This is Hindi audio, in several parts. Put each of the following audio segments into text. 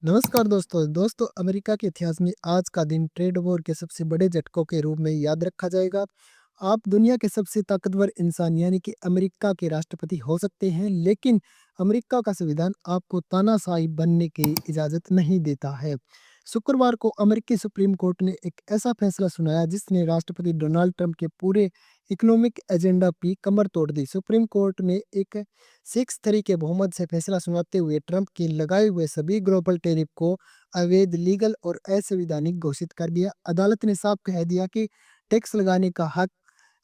नमस्कार दोस्तों अमेरिका के इतिहास में आज का दिन ट्रेड वॉर के सबसे बड़े झटकों के रूप में याद रखा जाएगा। आप दुनिया के सबसे ताकतवर इंसान यानी कि अमेरिका के राष्ट्रपति हो सकते हैं, लेकिन अमेरिका का संविधान आपको तानाशाही बनने की इजाज़त नहीं देता है। शुक्रवार को अमेरिकी सुप्रीम कोर्ट ने एक ऐसा फैसला सुनाया जिसने राष्ट्रपति डोनाल्ड ट्रंप के पूरे इकोनॉमिक एजेंडा की कमर तोड़ दी। सुप्रीम कोर्ट ने एक 6-3 के बहुमत से फैसला सुनाते हुए ट्रंप के लगाए हुए सभी ग्लोबल टैरिफ को अवैध, लीगल और असंवैधानिक घोषित कर दिया। अदालत ने साफ कह दिया कि टैक्स लगाने का हक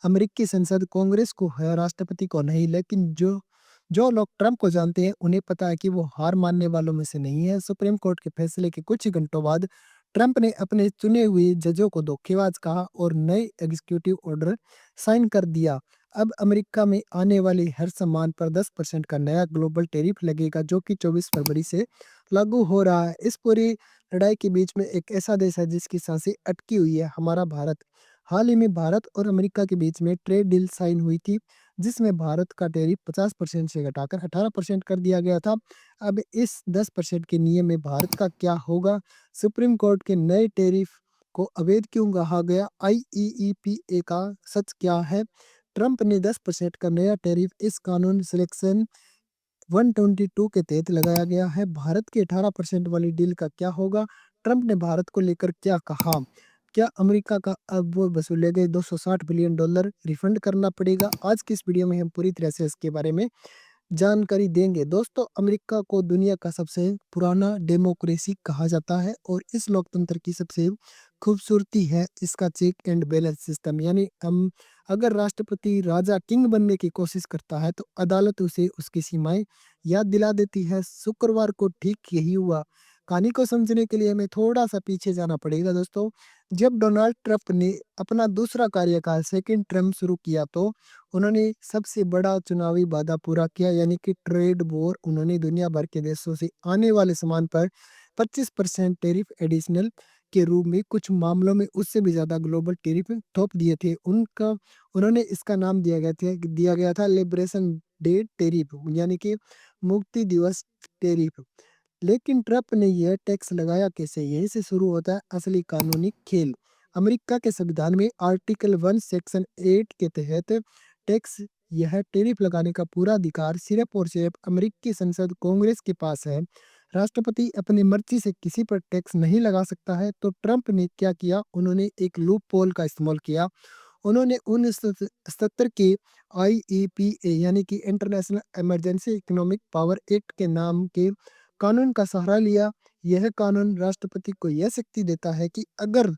अमेरिकी संसद, कांग्रेस को है, राष्ट्रपति को नहीं। लेकिन जो जो लोग ट्रंप को जानते हैं उन्हें पता है कि वो हार मानने वालों में से नहीं है। सुप्रीम कोर्ट के फैसले के कुछ ही घंटों बाद ट्रंप ने अपने चुने हुए जजों को धोखेबाज कहा और नए एग्जीक्यूटिव ऑर्डर साइन कर दिया। अब अमेरिका में आने वाले हर सामान पर 10% का नया ग्लोबल टैरिफ लगेगा, जो कि 24 फरवरी से लागू हो रहा है। इस पूरी लड़ाई के बीच में एक ऐसा देश है जिसकी सांसें अटकी हुई है, हमारा भारत। हाल ही में भारत और अमेरिका के बीच में ट्रेड डील साइन हुई थी, जिसमें भारत का टैरिफ 50% से घटाकर 18% कर दिया गया था। अब इस 10% के नियम में भारत का क्या होगा? सुप्रीम कोर्ट के नए टैरिफ को अवैध क्यों कहा गया? आईईईपीए का सच क्या है? ट्रंप ने 10% का नया टैरिफ इस कानून सिलेक्शन 122 के तहत लगाया गया है। भारत की 18% वाली डील का क्या होगा? ट्रंप ने भारत को लेकर क्या कहा? क्या अमेरिका का अब वो वसूले गए $260 बिलियन रिफंड करना पड़ेगा? आज की इस वीडियो में हम पूरी तरह से इसके बारे में जानकारी देंगे। दोस्तों, अमेरिका को दुनिया का सबसे पुराना डेमोक्रेसी कहा जाता है और इस लोकतंत्र की सबसे खूबसूरती है इसका चेक एंड बैलेंस सिस्टम। यानी हम अगर राष्ट्रपति राजा किंग बनने की कोशिश करता है तो अदालत उसे उसकी सीमाएं याद दिला देती है। शुक्रवार को ठीक यही हुआ। कहानी को समझने के लिए हमें थोड़ा सा पीछे जाना पड़ेगा दोस्तों। जब डोनाल्ड ट्रंप ने अपना दूसरा कार्यकाल सेकेंड टर्म शुरू किया तो उन्होंने सबसे बड़ा चुनावी वादा पूरा किया, यानी कि ट्रेड वॉर। उन्होंने दुनिया भर के देशों से आने वाले सामान पर 25% टैरिफ एडिशनल के रूप में, कुछ मामलों में उससे भी ज्यादा ग्लोबल टैरिफ थोप दिए थे। उन्होंने इसका नाम दिया गया था लिबरेशन डे टैरिफ, यानी कि मुक्ति दिवस टैरिफ। लेकिन ट्रंप ने यह टैक्स लगाया कैसे? यहीं से शुरू होता है असली कानूनी खेल। अमेरिका के संविधान में आर्टिकल 1 सेक्शन 8 के तहत टैक्स यह टैरिफ लगाने का पूरा अधिकार सिर्फ और सिर्फ अमेरिकी संसद, कांग्रेस के पास है। राष्ट्रपति अपनी मर्जी से किसी पर टैक्स नहीं लगा सकता है। तो ट्रंप ने क्या किया? उन्होंने एक लूप पोल का इस्तेमाल किया। उन्होंने 1970 के आईईपीए यानी कि international emergency economic power act के नाम के कानून का सहारा लिया। यह कानून राष्ट्रपति को यह शक्ति देता है कि अगर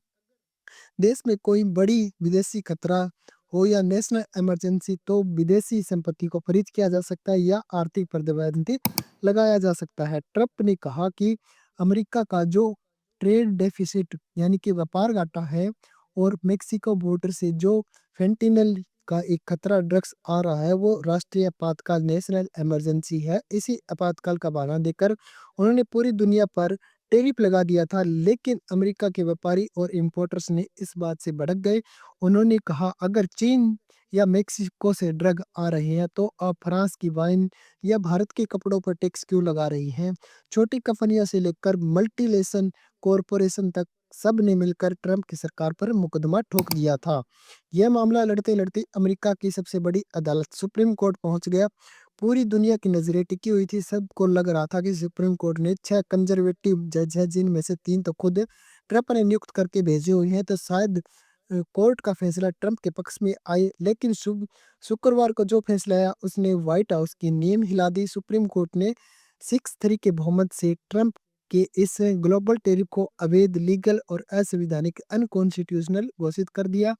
देश में कोई बड़ी विदेशी खतरा हो या नेशनल इमरजेंसी, तो विदेशी संपत्ति को फ्रीज किया जा सकता है या आर्थिक प्रतिबंध लगाया जा सकता है। ट्रंप ने कहा कि अमेरिका का जो ट्रेड डेफिसिट यानी कि व्यापार घाटा है और मेक्सिको बॉर्डर से जो फेंटिनल का एक खतरा ड्रग्स आ रहा है, वो राष्ट्रीय आपातकाल नेशनल इमरजेंसी है। इसी आपातकाल का बहाना देकर उन्होंने पूरी दुनिया पर टैरिफ लगा दिया था। लेकिन अमेरिका के व्यापारी और इंपोर्टर्स ने इस बात से भड़क गए। उन्होंने कहा, अगर चीन या मेक्सिको से ड्रग आ रहे हैं तो आप फ्रांस की वाइन या भारत के कपड़ों पर टैक्स क्यों लगा रही हैं? छोटी कंपनियों से लेकर मल्टीनेशनल कॉरपोरेशन तक सब ने मिलकर ट्रंप की सरकार पर मुकदमा ठोक दिया था। यह मामला लड़ते लड़ते अमेरिका की सबसे बड़ी अदालत सुप्रीम कोर्ट पहुंच गया। पूरी दुनिया की नजरें टिकी हुई थी। सबको लग रहा था कि सुप्रीम कोर्ट ने 6 कंजर्वेटिव जज है, जिनमें से 3 तो खुद ट्रंप ने नियुक्त करके भेजे हुए हैं, तो शायद कोर्ट का फैसला ट्रंप के पक्ष में आए। लेकिन शुक्रवार को जो फैसला आया उसने व्हाइट हाउस की नींव हिला दी। सुप्रीम कोर्ट ने 6-3 के बहुमत से ट्रंप के इस ग्लोबल टैरिफ को अवैध, लीगल और असंवैधानिक, अनकॉन्स्टिट्यूशनल घोषित कर दिया।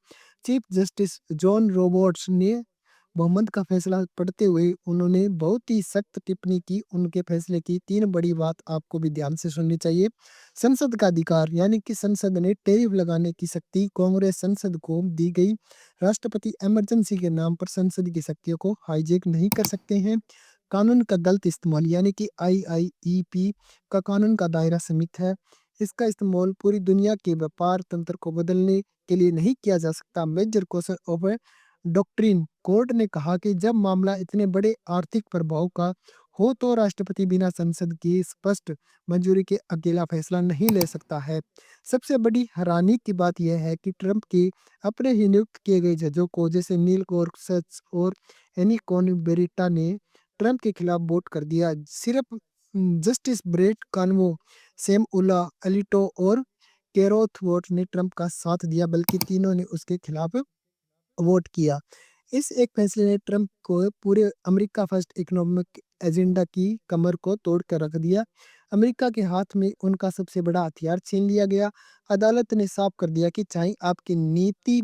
चीफ जस्टिस जॉन रॉबर्ट्स ने बहुमत का फैसला पढ़ते हुए उन्होंने बहुत ही सख्त टिप्पणी की। उनके फैसले की 3 बड़ी बात आपको भी ध्यान से सुननी चाहिए। संसद का अधिकार, यानी कि संसद ने टैरिफ लगाने की शक्ति कांग्रेस संसद को दी गई। राष्ट्रपति इमरजेंसी के नाम पर संसद की शक्तियों को हाईजैक नहीं कर सकते हैं। कानून का गलत इस्तेमाल, यानी कि आईआईईपी का कानून का दायरा सीमित है। इसका इस्तेमाल पूरी दुनिया के व्यापार तंत्र को बदलने के लिए नहीं किया जा सकता। Major question of doctrine, court ने कहा कि जब मामला इतने बड़े आर्थिक प्रभाव का हो तो राष्ट्रपति बिना संसद की स्पष्ट मंजूरी के अकेला फैसला नहीं ले सकता है। सबसे बड़ी हैरानी की बात यह है कि ट्रंप के अपने ही नियुक्त किए गए जजों को, जैसे नील गोरसच और एनी बेरिटा ने ट्रंप के खिलाफ वोट कर दिया। सिर्फ जस्टिस ब्रेट कानवो, सैम उला अलिटो और केरोथ वोट ने ट्रंप का साथ दिया, बल्कि तीनों ने उसके खिलाफ वोट किया। इस एक फैसले ने ट्रंप को पूरे अमेरिका फर्स्ट इकोनॉमिक एजेंडा की कमर को तोड़ कर रख दिया। अमेरिका के हाथ में उनका सबसे बड़ा हथियार छीन लिया गया। अदालत ने साफ कर दिया कि चाहे आपकी नीति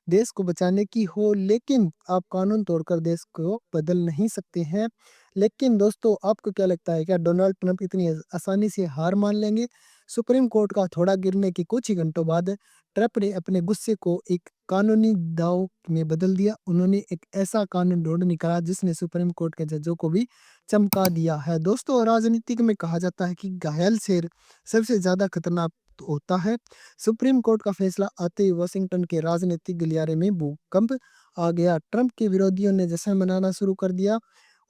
देश को बचाने की हो, लेकिन आप कानून तोड़कर देश को बदल नहीं सकते हैं। लेकिन दोस्तों, आपको क्या लगता है, क्या डोनाल्ड ट्रंप इतनी आसानी से हार मान लेंगे? सुप्रीम कोर्ट का थोड़ा गिरने के कुछ ही घंटों बाद ट्रंप ने अपने गुस्से को एक कानूनी दाव में बदल दिया। उन्होंने एक ऐसा कानून ढूंढ निकाला जिसने सुप्रीम कोर्ट के जजों को भी चमका दिया है। दोस्तों, राजनीति में कहा जाता है कि घायल शेर सबसे ज्यादा खतरनाक होता है। सुप्रीम कोर्ट का फैसला आते ही वाशिंगटन के राजनीतिक गलियारे में भूकंप आ गया। ट्रंप के विरोधियों ने जश्न मनाना शुरू कर दिया।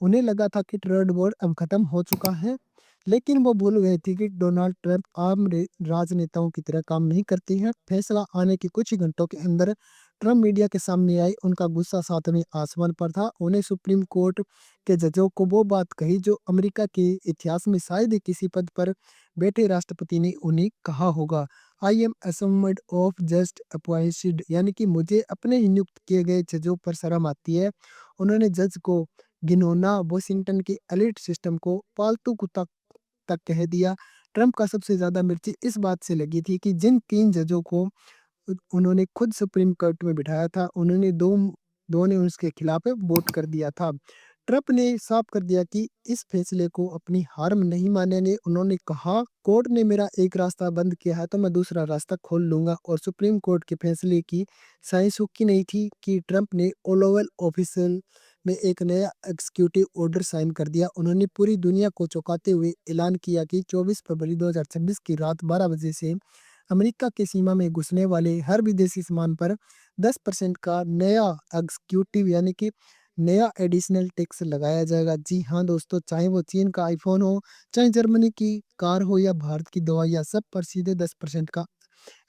उन्हें लगा था कि ट्रेड वॉर अब खत्म हो चुका है, लेकिन वो भूल गए थे कि डोनाल्ड ट्रंप आम राजनेताओं की तरह काम नहीं करते हैं। फैसला आने के कुछ ही घंटों के अंदर ट्रंप मीडिया के सामने आए। उनका गुस्सा सातवें आसमान पर था। उन्हें सुप्रीम कोर्ट के जजों को वो बात कही जो अमेरिका के इतिहास में शायद ही किसी पद पर बैठे राष्ट्रपति ने उन्हें कहा होगा। I am assumed of just appointed, यानी कि मुझे अपने ही नियुक्त किए गए जजों पर शर्म आती है। उन्होंने जज को घिनौना, वॉशिंगटन के एलिट सिस्टम को पालतू कुत्ता तक कह दिया। ट्रंप का सबसे ज्यादा मिर्ची इस बात से लगी थी कि जिन तीन जजों को उन्होंने खुद सुप्रीम कोर्ट में बिठाया था, उन्होंने दो ने उसके खिलाफ वोट कर दिया था। ट्रंप ने साफ कर दिया कि इस फैसले को अपनी हार में नहीं मानेंगे। उन्होंने कहा, कोर्ट ने मेरा एक रास्ता बंद किया है तो मैं दूसरा रास्ता खोल लूंगा। और सुप्रीम कोर्ट के फैसले की साई सुखी नहीं थी कि ट्रंप ने ओवल ऑफिसल में एक नया एग्जीक्यूटिव ऑर्डर साइन कर दिया। उन्होंने पूरी दुनिया को चौंकाते हुए ऐलान किया कि 24 फरवरी 2026 की रात 12 बजे से अमेरिका की सीमा में घुसने वाले हर विदेशी सामान पर 10% का नया एग्जीक्यूटिव, यानी कि नया एडिशनल टैक्स लगाया जाएगा। जी हाँ दोस्तों, चाहे वो चीन का आईफोन हो, चाहे जर्मनी की कार हो या भारत की दवाइयाँ, सब पर सीधे 10% का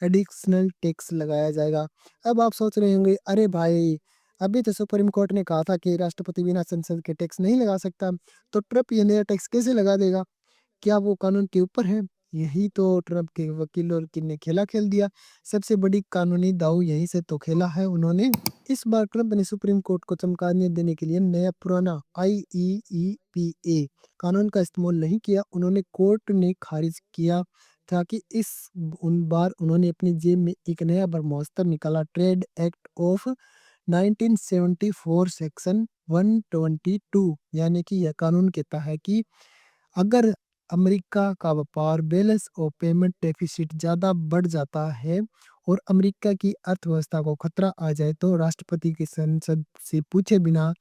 एडिशनल टैक्स लगाया जाएगा। अब आप सोच रहे होंगे, अरे भाई, अभी तो सुप्रीम कोर्ट ने कहा था कि राष्ट्रपति बिना संसद के टैक्स नहीं लगा सकता, तो ट्रंप ये नया टैक्स कैसे लगा देगा? क्या वो कानून के ऊपर है? यही तो ट्रंप के वकीलों की ने खेला खेल दिया। सबसे बड़ी कानूनी दाव यहीं से तो खेला है उन्होंने। इस बार ट्रंप ने सुप्रीम कोर्ट को चमकाने देने के लिए नया पुराना IEEPA कानून का इस्तेमाल नहीं किया। उन्होंने कोर्ट ने खारिज किया था कि इस उन बार उन्होंने अपनी जेब में एक नया ब्रह्मास्त्र निकाला। ट्रेड एक्ट ऑफ 1974 सेक्शन 122, यानी कि यह कानून कहता है कि अगर अमेरिका का व्यापार बैलेंस और पेमेंट डेफिसिट ज़्यादा बढ़ जाता है और अमेरिका की अर्थव्यवस्था को खतरा आ जाए, तो राष्ट्रपति की संसद से पूछे बिना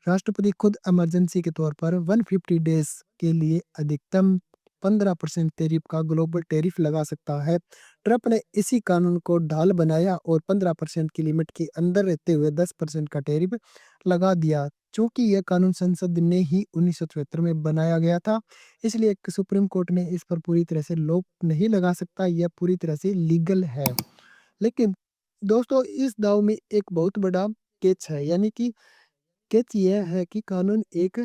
राष्ट्रपति खुद इमरजेंसी के तौर पर 150 डेज के लिए अधिकतम 15% टैरिफ का ग्लोबल टैरिफ लगा सकता है। ट्रंप ने इसी कानून को ढाल बनाया और 15% की लिमिट के अंदर रहते हुए 10% का टैरिफ लगा दिया। चूंकि यह कानून संसद ने ही 1974 में बनाया गया था, इसलिए सुप्रीम कोर्ट ने इस पर पूरी तरह से रोक नहीं लगा सकता। यह पूरी तरह से लीगल है। लेकिन दोस्तों, इस दाव में एक बहुत बड़ा केच है, यानी कि केच यह है कि कानून एक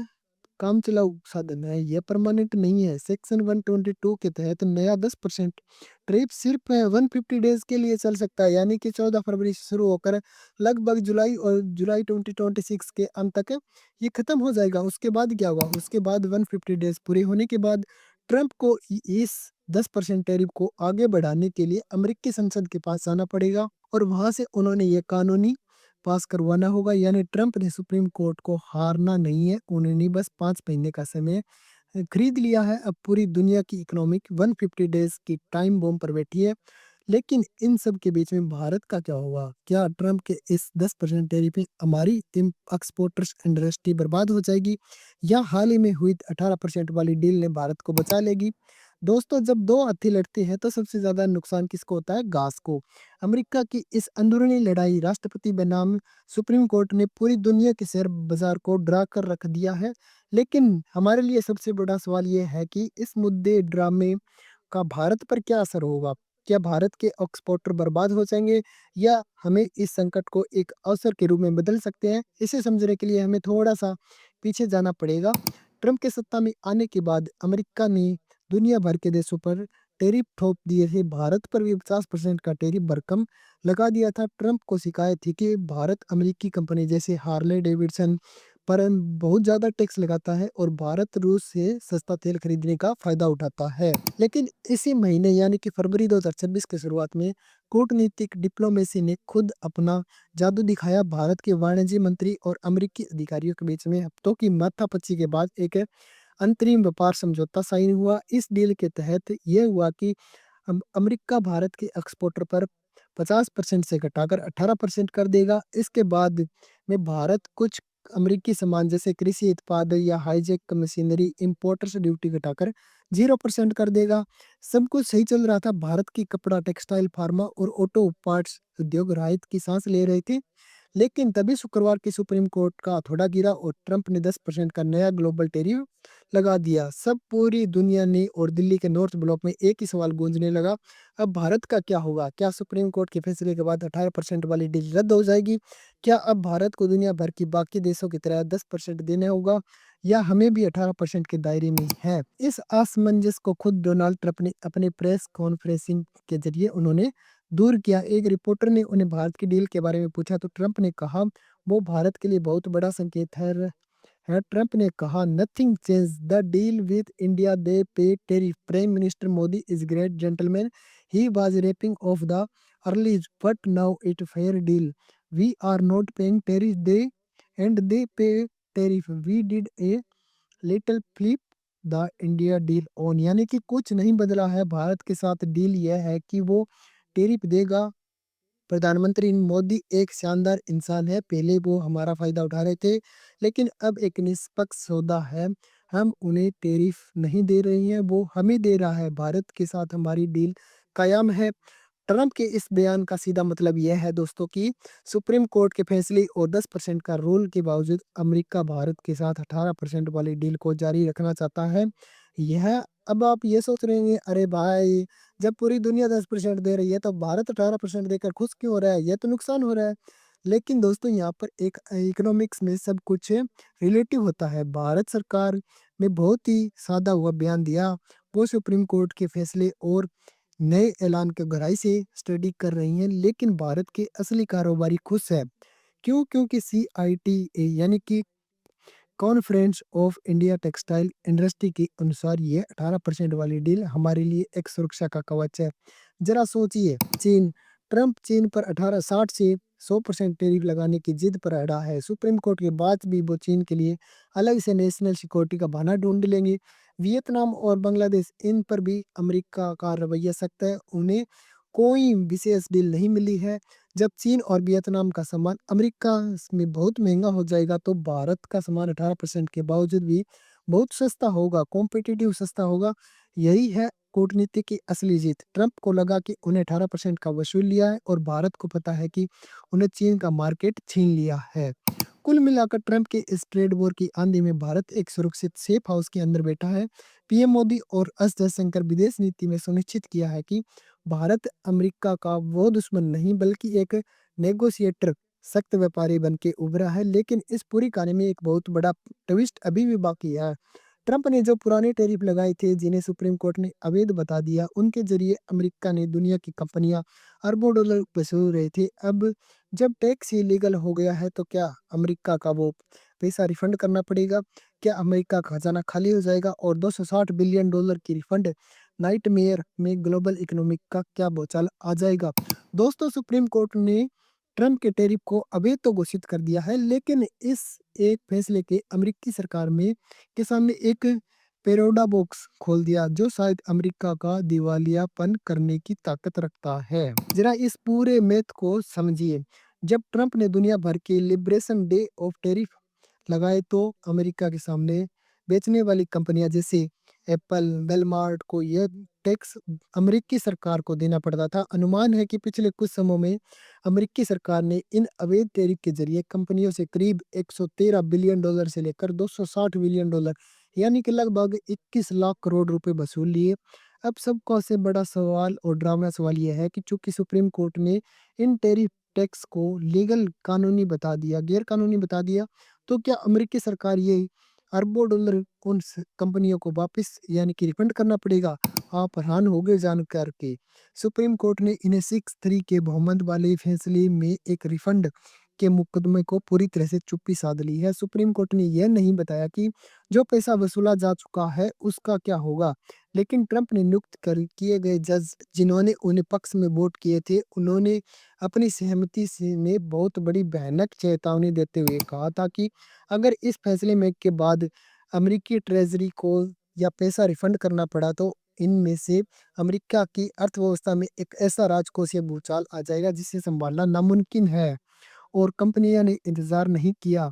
कामचलाऊ साधन है, यह परमानेंट नहीं है। सेक्शन 122 के तहत नया 10% ट्रिप सिर्फ 150 डेज के लिए चल सकता है, यानी कि 14 फरवरी से शुरू होकर लगभग जुलाई 2026 के अंत तक ये खत्म हो जाएगा। उसके बाद क्या होगा? उसके बाद 150 डेज पूरे होने के बाद ट्रंप को इस 10% टैरिफ को आगे बढ़ाने के लिए अमेरिकी संसद के पास जाना पड़ेगा और वहां से उन्होंने ये कानूनी पास करवाना होगा। यानी ट्रंप ने सुप्रीम कोर्ट को हारना नहीं है, उन्होंने बस 5 महीने का समय खरीद लिया है। अब पूरी दुनिया की इकोनॉमिक 150 डेज की टाइम बॉम्ब पर बैठी है। लेकिन इन सब के बीच में भारत का क्या होगा? क्या ट्रंप के इस 10% टैरिफ में हमारी एक्सपोर्टर्स इंडस्ट्री बर्बाद हो जाएगी, या हाल ही में हुई 18% वाली डील ने भारत को बचा लेगी? दोस्तों, जब दो हाथी लड़ते हैं तो सबसे ज्यादा नुकसान किसको होता है? घास को। अमेरिका की इस अंदरूनी लड़ाई राष्ट्रपति बनाम सुप्रीम कोर्ट ने पूरी दुनिया के शेयर बाजार को डरा कर रख दिया है। लेकिन हमारे लिए सबसे बड़ा सवाल ये है कि इस मुद्दे ड्रामे का भारत पर क्या असर होगा? क्या भारत के एक्सपोर्टर बर्बाद हो जाएंगे या हमें इस संकट को एक अवसर के रूप में बदल सकते हैं? इसे समझने के लिए हमें थोड़ा सा पीछे जाना पड़ेगा। ट्रंप के सत्ता में आने के बाद अमेरिका ने दुनिया भर के देशों पर टैरिफ थोप दिए थे। भारत पर भी 50% का टैरिफ भरकम लगा दिया था। ट्रंप को शिकायत थी कि भारत अमेरिकी कंपनी जैसे हार्ले डेविडसन पर बहुत ज़्यादा टैक्स लगाता है और भारत रूस से सस्ता तेल खरीदने का फायदा उठाता है। लेकिन इसी महीने यानी कि फरवरी 2026 की शुरुआत में कूटनीतिक डिप्लोमेसी ने खुद अपना जादू दिखाया। भारत के वाणिज्य मंत्री और अमेरिकी अधिकारियों के बीच में हफ्तों की माथापच्ची के बाद एक अंतरिम व्यापार समझौता साइन हुआ। इस डील के तहत यह हुआ कि अमेरिका भारत के एक्सपोर्टर पर 50% से घटाकर 18% कर देगा। इसके बाद में भारत कुछ अमेरिकी सामान जैसे कृषि उत्पाद या हाईजेक मशीनरी इंपोर्टर से ड्यूटी घटाकर 0% कर देगा। सब कुछ सही चल रहा था। भारत की कपड़ा, टेक्सटाइल, फार्मा और ऑटो पार्ट्स उद्योग राहत की सांस ले रहे थे। लेकिन तभी शुक्रवार की सुप्रीम कोर्ट का हथौड़ा गिरा और ट्रंप ने 10% का नया ग्लोबल टैरिफ लगा दिया। सब पूरी दुनिया ने और दिल्ली के नॉर्थ ब्लॉक में एक ही सवाल गूंजने लगा, अब भारत का क्या होगा? क्या सुप्रीम कोर्ट के फैसले के बाद 18% वाली डील रद्द हो जाएगी? क्या अब भारत को दुनिया भर की बाकी देशों की तरह 10% देना होगा या हमें भी 18% के दायरे में है? इस असमंजस को खुद डोनाल्ड ट्रंप ने अपने प्रेस कॉन्फ्रेंसिंग के जरिए उन्होंने दूर किया। एक रिपोर्टर ने उन्हें भारत की डील के बारे में पूछा तो ट्रंप ने कहा, वो भारत के लिए बहुत बड़ा संकेत है। ट्रंप ने कहा, nothing change the deal with India, they pay tariff, prime minister Modi is great gentleman, he was rapping off the early but now it fair deal, we are not paying tariff they and they pay tariff, we did a little flip the India deal on. यानी कि कुछ नहीं बदला है। भारत के साथ डील यह है कि वो टेरिफ देगा। प्रधानमंत्री मोदी एक शानदार इंसान है। पहले वो हमारा फायदा उठा रहे थे, लेकिन अब एक निष्पक्ष सौदा है। हम उन्हें टैरिफ नहीं दे रहे हैं, वो हमें दे रहा है। भारत के साथ हमारी डील कायम है। ट्रंप के इस बयान का सीधा मतलब यह है दोस्तों कि सुप्रीम कोर्ट के फैसले और 10% का रूल के बावजूद अमेरिका भारत के साथ 18% वाली डील को जारी रखना चाहता है। यह अब आप ये सोच रहे हैं, अरे भाई, जब पूरी दुनिया 10% दे रही है तो भारत 18% देकर खुश क्यों हो रहा है? ये तो नुकसान हो रहा है। लेकिन दोस्तों, यहाँ पर एक इकोनॉमिक्स में सब कुछ रिलेटिव होता है। भारत सरकार ने बहुत ही सादा हुआ बयान दिया। वो सुप्रीम कोर्ट के फैसले और नए ऐलान के गहराई से स्टडी कर रही हैं, लेकिन भारत के असली कारोबारी खुश है। क्यों? क्योंकि CITA यानी कि conference of India textile industry के अनुसार ये 18% वाली डील हमारे लिए एक सुरक्षा का कवच है। जरा सोचिए, ट्रंप चीन पर 1860 से 100% टैरिफ लगाने की जिद पर अड़ा है। सुप्रीम कोर्ट के बाद भी वो चीन के लिए अलग से नेशनल सिक्योरिटी का बहाना ढूंढ लेंगे। वियतनाम और बांग्लादेश, इन पर भी अमेरिका का रवैया सख्त है। उन्हें कोई विशेष डील नहीं मिली है। जब चीन और वियतनाम का सामान अमेरिका में बहुत महंगा हो जाएगा तो भारत का सामान 18% के बावजूद भी बहुत सस्ता होगा, कॉम्पिटिटिव सस्ता होगा। यही है कूटनीति की असली जीत। ट्रंप को लगा कि उन्हें 18% का वसूल लिया है और भारत को पता है कि उन्हें चीन का मार्केट छीन लिया है। कुल मिलाकर ट्रंप के इस ट्रेड वॉर की आंधी में भारत एक सुरक्षित सेफ हाउस के अंदर बैठा है। पीएम मोदी और एस जयशंकर विदेश नीति में सुनिश्चित किया है कि भारत अमेरिका का वो दुश्मन नहीं बल्कि एक नेगोशिएटर, सख्त व्यापारी बन के उभरा है। लेकिन इस पूरी कहानी में एक बहुत बड़ा ट्विस्ट अभी भी बाकी है। ट्रंप ने जो पुराने टैरिफ लगाए थे, जिन्हें सुप्रीम कोर्ट ने अवैध बता दिया, उनके जरिए अमेरिका ने दुनिया की कंपनियां अरबों डॉलर वसूल रहे थे। अब जब टैक्स ही लीगल हो गया है तो क्या अमेरिका का वो पैसा रिफंड करना पड़ेगा? क्या अमेरिका का खजाना खाली हो जाएगा और 260 बिलियन डॉलर की रिफंड नाइटमेयर में ग्लोबल इकोनॉमिक का क्या भूचाल आ जाएगा? दोस्तों, सुप्रीम कोर्ट ने ट्रंप के टैरिफ को अवैध तो घोषित कर दिया है, लेकिन इस एक फैसले के अमेरिकी सरकार में के सामने एक पेरोडा बॉक्स खोल दिया जो शायद अमेरिका का दिवालियापन करने की ताकत रखता है। जरा इस पूरे मैथ को समझिए। जब ट्रंप ने दुनिया भर के लिबरेशन डे ऑफ टैरिफ लगाए तो अमेरिका के सामने बेचने वाली कंपनियां जैसे एप्पल, वेलमार्ट को यह टैक्स अमेरिकी सरकार को देना पड़ता था। अनुमान है कि पिछले कुछ समय में अमेरिकी सरकार ने इन अवैध टैरिफ के ज़रिए कंपनियों से करीब 113 बिलियन डॉलर से लेकर 260 बिलियन डॉलर यानी कि लगभग 21 लाख करोड़ रुपए वसूल लिए। अब सबको से बड़ा सवाल और ड्रामा सवाल ये है कि चूंकि सुप्रीम कोर्ट ने इन टैरिफ टैक्स को लीगल कानूनी बता दिया, गैर कानूनी बता दिया, तो क्या अमेरिकी सरकार ये अरबों डॉलर उन कंपनियों को वापस यानी कि रिफंड करना पड़ेगा? आप हैरान हो गए जानकर के। सुप्रीम कोर्ट ने इन्हें 6-3 के बहुमत वाले फैसले में एक रिफंड के मुकदमे को पूरी तरह से चुप्पी साध ली है। सुप्रीम कोर्ट ने यह नहीं बताया कि जो पैसा वसूला जा चुका है उसका क्या होगा। लेकिन ट्रंप ने नियुक्त कर किए गए जज जिन्होंने उन्हें पक्ष में वोट किए थे, उन्होंने अपनी सहमति से में बहुत बड़ी भयानक चेतावनी देते हुए कहा था कि अगर इस फैसले में के बाद अमेरिकी ट्रेजरी को या पैसा रिफंड करना पड़ा तो इनमें से अमेरिका की अर्थव्यवस्था में एक ऐसा राजकोषीय भूचाल आ जाएगा जिसे संभालना नामुमकिन है। और कंपनियां ने इंतजार नहीं किया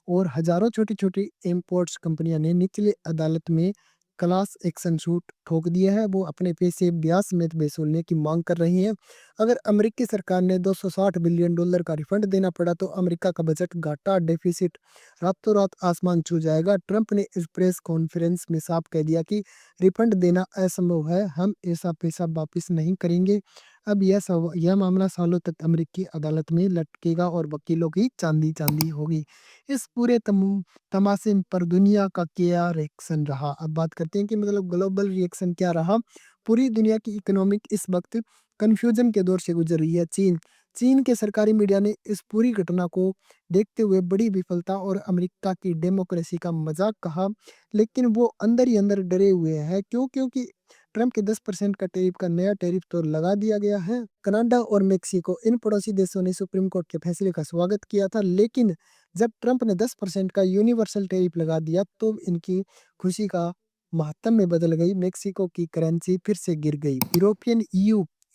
और हजारों छोटी-छोटी इंपोर्ट्स कंपनियां ने निचली अदालत में क्लास एक्शन सूट ठोक दिया है। वो अपने पैसे ब्याज समेत वसूलने की मांग कर रही हैं। अगर अमेरिकी सरकार ने 260 बिलियन डॉलर का रिफंड देना पड़ा तो अमेरिका का बजट घाटा डेफिसिट रातों रात आसमान छू जाएगा। ट्रंप ने इस प्रेस कॉन्फ्रेंस में साफ कह दिया कि रिफंड देना असंभव है, हम ऐसा पैसा वापस नहीं करेंगे। अब यह मामला सालों तक अमेरिकी अदालत में लटकेगा और वकीलों की चांदी चांदी होगी। इस पूरे तमाशे पर दुनिया का क्या रिएक्शन रहा? अब बात करते हैं कि मतलब ग्लोबल रिएक्शन क्या रहा? पूरी दुनिया की इकोनॉमिक इस वक्त कन्फ्यूजन के दौर से गुजर रही है। चीन के सरकारी मीडिया ने इस पूरी घटना को देखते हुए बड़ी विफलता और अमेरिका की डेमोक्रेसी का मजाक कहा, लेकिन वो अंदर ही अंदर डरे हुए हैं। क्यों? क्योंकि ट्रंप के 10% का टैरिफ का नया टैरिफ तो लगा दिया गया है। कनाडा और मेक्सिको इन पड़ोसी देशों ने सुप्रीम कोर्ट के फैसले का स्वागत किया था, लेकिन जब ट्रंप ने 10% का यूनिवर्सल टैरिफ लगा दिया तो इनकी खुशी का मातम में बदल गई। मेक्सिको की करेंसी फिर से गिर गई। यूरोपियन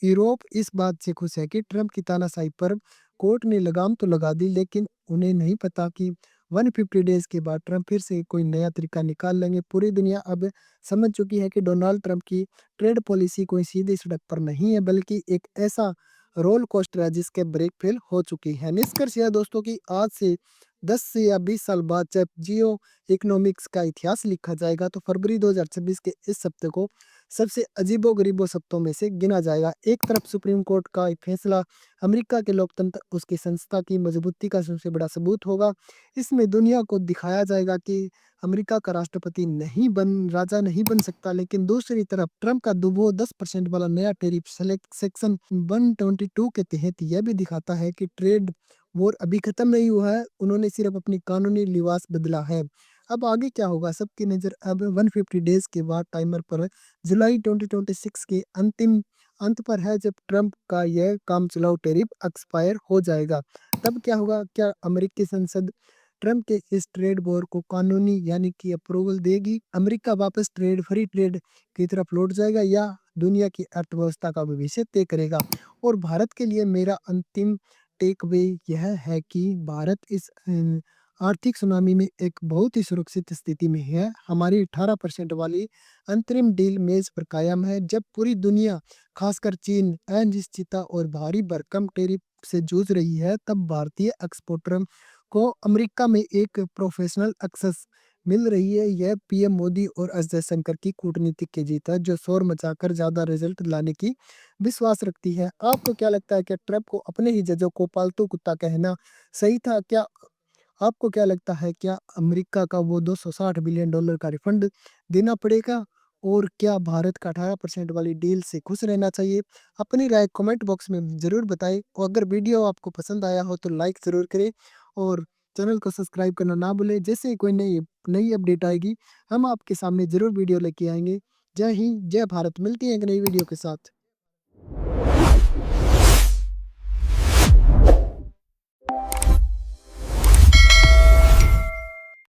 यूरोप इस बात से खुश है कि ट्रंप की तानाशाही पर कोर्ट ने लगाम तो लगा दी, लेकिन उन्हें नहीं पता कि 150 डेज के बाद ट्रंप फिर से कोई नया तरीका निकाल लेंगे। पूरी दुनिया अब समझ चुकी है कि डोनाल्ड ट्रंप की ट्रेड पॉलिसी कोई सीधी सड़क पर नहीं है, बल्कि एक ऐसा रोल कोस्टर है जिसके ब्रेक फेल हो चुकी है। निष्कर्ष यह दोस्तों की आज से 10 से या 20 साल बाद जब जियो इकोनॉमिक्स का इतिहास लिखा जाएगा तो फरवरी 2026 के इस हफ्ते को सबसे अजीबो-गरीबो सप्ताहों में से गिना जाएगा। एक तरफ सुप्रीम कोर्ट का एक फैसला अमेरिका के लोकतंत्र, उसकी संस्था की मजबूती का सबसे बड़ा सबूत होगा। इसमें दुनिया को दिखाया जाएगा कि अमेरिका का राष्ट्रपति नहीं बन राजा नहीं बन सकता, लेकिन दूसरी तरफ ट्रंप का दुबो 10% वाला नया टैरिफ सेक्शन 122 के तहत यह भी दिखाता है कि ट्रेड वॉर अभी खत्म नहीं हुआ है, उन्होंने सिर्फ अपनी कानूनी लिबास बदला है। अब आगे क्या होगा? सबकी नज़र अब 150 डेज के बाद टाइमर पर जुलाई 2026 के अंतिम अंत पर है, जब ट्रंप का यह काम चलाऊ टैरिफ एक्सपायर हो जाएगा। तब क्या होगा? क्या अमेरिकी संसद ट्रंप के इस ट्रेड वॉर को कानूनी यानी कि अप्रूवल देगी? अमेरिका वापस फ्री ट्रेड की तरफ लौट जाएगा या दुनिया की अर्थव्यवस्था का भविष्य तय करेगा? और भारत के लिए मेरा अंतिम टेक अवे यह है कि भारत इस आर्थिक सुनामी में एक बहुत ही सुरक्षित स्थिति में है। हमारी 18% वाली अंतरिम डील मेज पर कायम है। जब पूरी दुनिया खासकर चीन अनिश्चितता और भारी भरकम टैरिफ से जूझ रही है, तब भारतीय एक्सपोर्टर को अमेरिका में एक प्रोफेशनल एक्सेस मिल रही है। यह पीएम मोदी और एस जयशंकर की कूटनीति की जीत है, जो शोर मचाकर ज्यादा रिजल्ट लाने की विश्वास रखती है। आपको क्या लगता है कि ट्रंप को अपने ही जजों को पालतू कुत्ता कहना सही था? क्या आपको क्या लगता है, क्या अमेरिका का वो 260 बिलियन डॉलर का रिफंड देना पड़ेगा? और क्या भारत का 18% वाली डील से खुश रहना चाहिए? अपनी राय कमेंट बॉक्स में ज़रूर बताएं और अगर वीडियो आपको पसंद आया हो तो लाइक ज़रूर करें और चैनल को सब्सक्राइब करना ना भूलें। जैसे ही कोई नई नई अपडेट आएगी हम आपके सामने ज़रूर वीडियो लेके आएंगे। जय हिंद, जय भारत। मिलती है एक नई वीडियो के साथ।